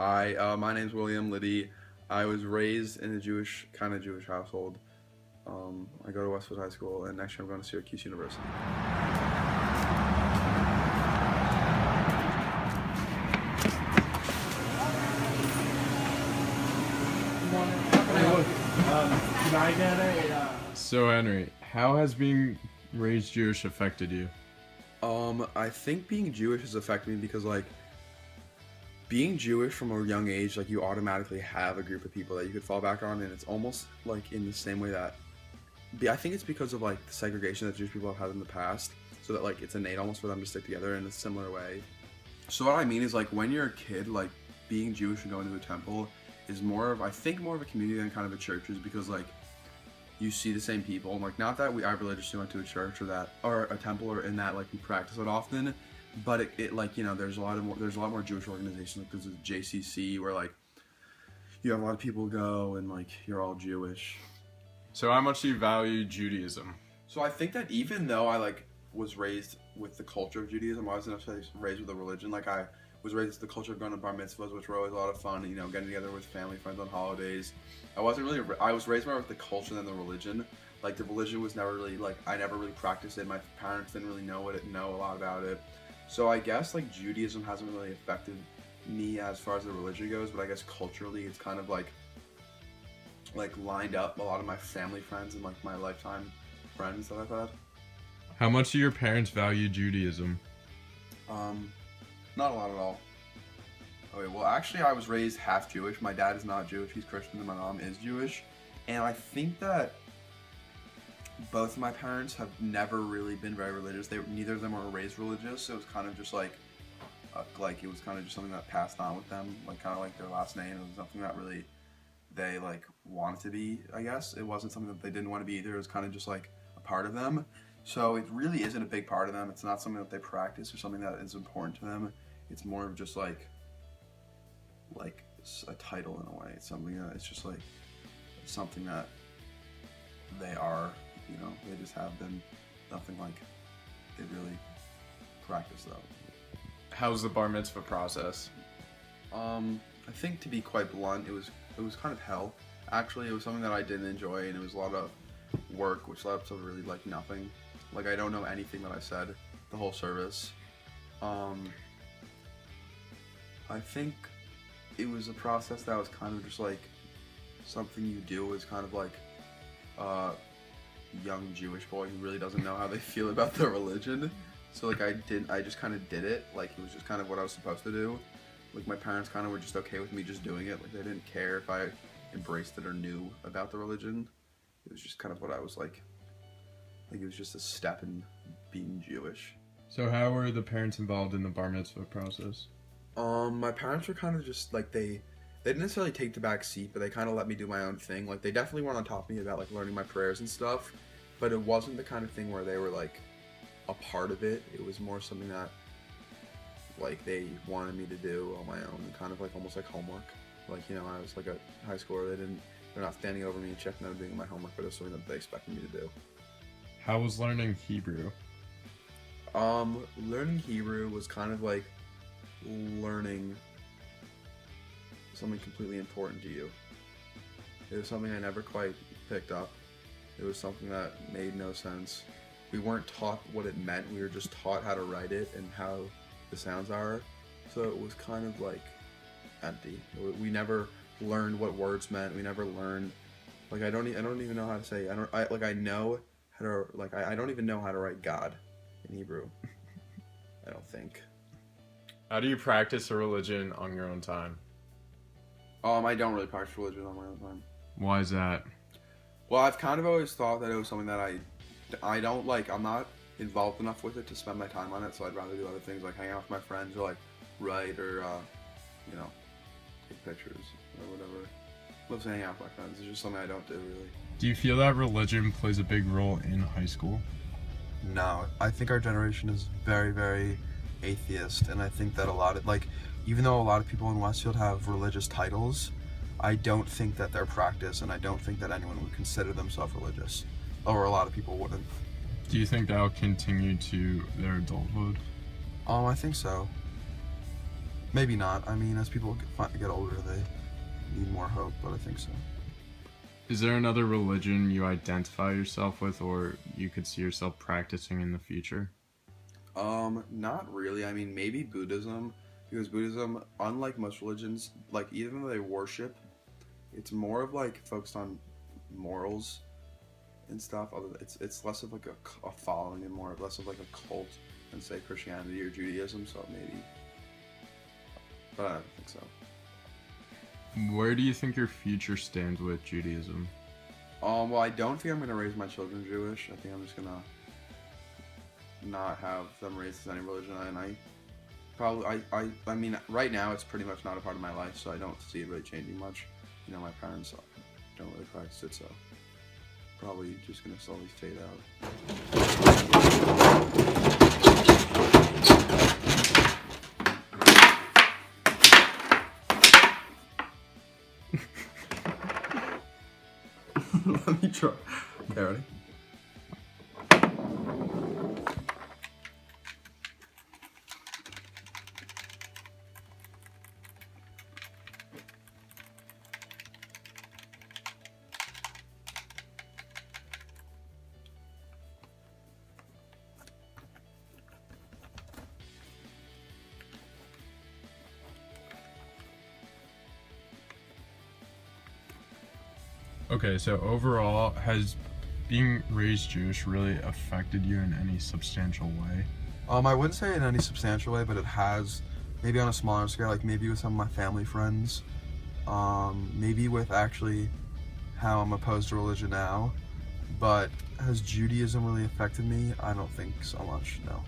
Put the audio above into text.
Hi, my name's William Liddy. I was raised in a kind of Jewish household. I go to Westwood High School, and next year I'm going to Syracuse University. Can I get a? So Henry, how has being raised Jewish affected you? I think being Jewish has affected me because, like, being Jewish from a young age, like, you automatically have a group of people that you could fall back on, and it's almost, like, in the same way that... I think it's because of, like, the segregation that Jewish people have had in the past, so that, like, it's innate almost for them to stick together in a similar way. So what I mean is, like, when you're a kid, like, being Jewish and going to a temple is more of, I think, more of a community than kind of a church, is because, like, you see the same people, and, like, not that I religiously went to a church or a temple, or in that, like, we practice it often, but it like, you know, there's a lot more Jewish organizations, like there's a JCC where, like, you have a lot of people go, and, like, you're all Jewish. So how much do you value Judaism? So I think that even though I, like, was raised with the culture of Judaism, I wasn't necessarily raised with a religion. Like, I was raised with the culture of going to bar mitzvahs, which were always a lot of fun, you know, getting together with family, friends on holidays. I was raised more with the culture than the religion. Like, the religion was never really, like, I never really practiced it. My parents didn't really know a lot about it. So I guess, like, Judaism hasn't really affected me as far as the religion goes, but I guess culturally it's kind of, like lined up a lot of my family friends and, like, my lifetime friends that I've had. How much do your parents value Judaism? Not a lot at all. Okay, well, actually, I was raised half Jewish. My dad is not Jewish, he's Christian, and my mom is Jewish. And I think that both of my parents have never really been very religious. Neither of them were raised religious, so it was kind of just like it was kind of just something that passed on with them, like, kind of like their last name. It was something that really they, like, wanted to be, I guess. It wasn't something that they didn't want to be either. It was kind of just, like, a part of them. So it really isn't a big part of them. It's not something that they practice or something that is important to them. It's more of just like a title in a way. It's something that it's just like something that they are, you know, they just have been. Nothing like they really practice though. How's the bar mitzvah process? I think, to be quite blunt, it was kind of hell. Actually, it was something that I didn't enjoy, and it was a lot of work, which led up to really, like, nothing. Like, I don't know anything that I said the whole service. I think it was a process that was kind of just like something you do as kind of like a young Jewish boy who really doesn't know how they feel about their religion. So, like, I just kind of did it. Like, it was just kind of what I was supposed to do. Like, my parents kind of were just okay with me just doing it. Like, they didn't care if I embraced it or knew about the religion. It was just kind of what I was like it was just a step in being Jewish. So how were the parents involved in the bar mitzvah process? My parents were kind of just like, they didn't necessarily take the back seat, but they kind of let me do my own thing. Like, they definitely weren't on top of me about, like, learning my prayers and stuff, but it wasn't the kind of thing where they were, like, a part of it. It was more something that, like, they wanted me to do on my own, kind of like almost like homework. Like, you know, I was like a high schooler. They're not standing over me and checking out doing my homework, but it was something that they expected me to do. How was learning Hebrew? Learning Hebrew was kind of like learning something completely important to you. It was something I never quite picked up. It was something that made no sense. We weren't taught what it meant. We were just taught how to write it and how the sounds are. So it was kind of like empty. We never learned what words meant. We never learned, like, I don't even know how to say. I know how to, like, I don't even know how to write God in Hebrew. I don't think. How do you practice a religion on your own time? I don't really practice religion on my own time. Why is that? Well, I've kind of always thought that it was something that I don't like. I'm not involved enough with it to spend my time on it, so I'd rather do other things, like hang out with my friends, or, like, write, or you know, take pictures or whatever. I love to hang out with my friends. It's just something I don't do, really. Do you feel that religion plays a big role in high school? No, I think our generation is very, very atheist, and I think that a lot of, like, even though a lot of people in Westfield have religious titles, I don't think that they're practiced, and I don't think that anyone would consider themselves religious, or a lot of people wouldn't. Do you think that'll continue to their adulthood? I think so. Maybe not. I mean, as people get older, they need more hope, but I think so. Is there another religion you identify yourself with, or you could see yourself practicing in the future? Not really. I mean, maybe Buddhism, because Buddhism, unlike most religions, like even though they worship, it's more of like focused on morals and stuff. It's less of like a following and more less of like a cult than say Christianity or Judaism. So maybe, but I don't think so. Where do you think your future stands with Judaism? Well, I don't think I'm gonna raise my children Jewish. I think I'm just gonna not have them raised as any religion, and I mean, right now it's pretty much not a part of my life, so I don't see it really changing much. You know, my parents don't really practice it, so probably just gonna slowly fade out. Let me try. Okay, ready? Okay, so overall, has being raised Jewish really affected you in any substantial way? I wouldn't say in any substantial way, but it has, maybe on a smaller scale, like maybe with some of my family friends, maybe with actually how I'm opposed to religion now. But has Judaism really affected me? I don't think so much, no.